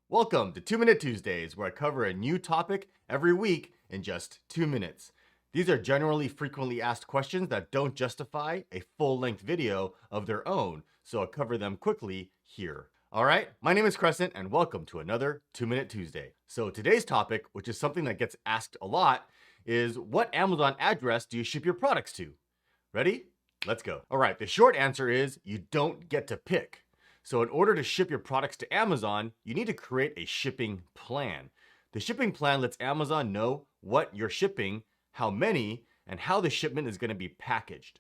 Welcome to 2 Minute Tuesdays, where I cover a new topic every week in just 2 minutes. These are generally frequently asked questions that don't justify a full-length video of their own, so I'll cover them quickly here. Alright, my name is Crescent, and welcome to another 2 Minute Tuesday. So today's topic, which is something that gets asked a lot, is what Amazon address do you ship your products to? Ready? Let's go. Alright, the short answer is you don't get to pick. So in order to ship your products to Amazon, you need to create a shipping plan. The shipping plan lets Amazon know what you're shipping, how many, and how the shipment is going to be packaged.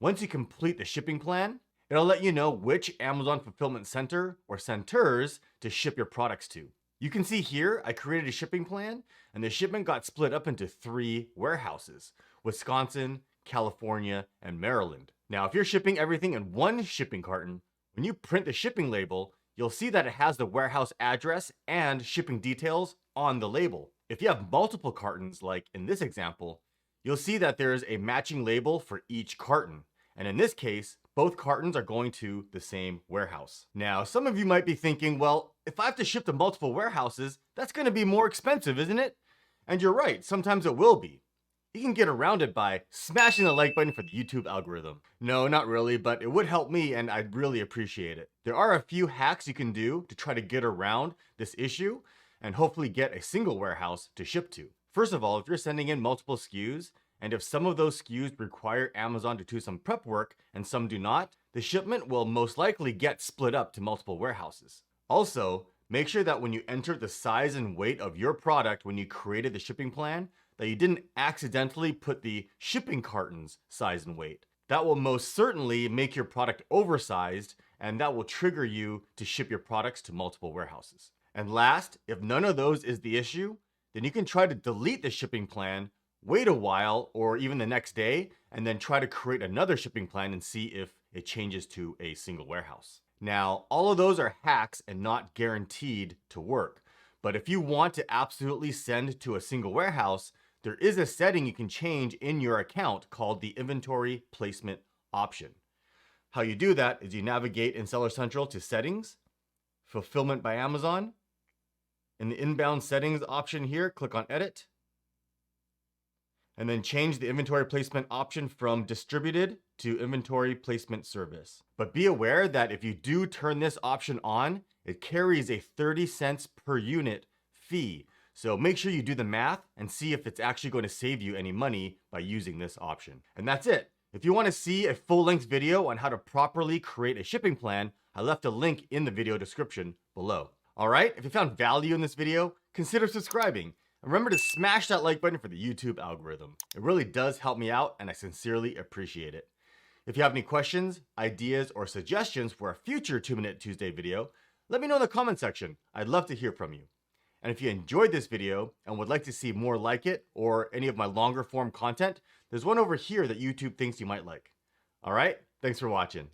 Once you complete the shipping plan, it'll let you know which Amazon fulfillment center or centers to ship your products to. You can see here, I created a shipping plan, and the shipment got split up into 3 warehouses: Wisconsin, California, and Maryland. Now, if you're shipping everything in one shipping carton, when you print the shipping label, you'll see that it has the warehouse address and shipping details on the label. If you have multiple cartons, like in this example, you'll see that there's a matching label for each carton. And in this case, both cartons are going to the same warehouse. Now, some of you might be thinking, well, if I have to ship to multiple warehouses, that's going to be more expensive, isn't it? And you're right, sometimes it will be. You can get around it by smashing the like button for the YouTube algorithm. No, not really, but it would help me and I'd really appreciate it. There are a few hacks you can do to try to get around this issue and hopefully get a single warehouse to ship to. First of all, if you're sending in multiple SKUs, and if some of those SKUs require Amazon to do some prep work and some do not, the shipment will most likely get split up to multiple warehouses. Also, make sure that when you enter the size and weight of your product when you created the shipping plan, that you didn't accidentally put the shipping carton's size and weight. That will most certainly make your product oversized, and that will trigger you to ship your products to multiple warehouses. And last, if none of those is the issue, then you can try to delete the shipping plan, wait a while, or even the next day, and then try to create another shipping plan and see if it changes to a single warehouse. Now, all of those are hacks and not guaranteed to work. But if you want to absolutely send to a single warehouse, there is a setting you can change in your account called the inventory placement option. How you do that is you navigate in Seller Central to Settings, Fulfillment by Amazon. In the inbound settings option here, click on Edit, and then change the inventory placement option from distributed to inventory placement service. But be aware that if you do turn this option on, it carries a 30 cents per unit fee. So make sure you do the math and see if it's actually going to save you any money by using this option. And that's it. If you want to see a full-length video on how to properly create a shipping plan, I left a link in the video description below. Alright, if you found value in this video, consider subscribing. And remember to smash that like button for the YouTube algorithm. It really does help me out and I sincerely appreciate it. If you have any questions, ideas, or suggestions for a future 2 Minute Tuesday video, let me know in the comment section. I'd love to hear from you. And if you enjoyed this video and would like to see more like it or any of my longer form content, there's one over here that YouTube thinks you might like. Alright, thanks for watching.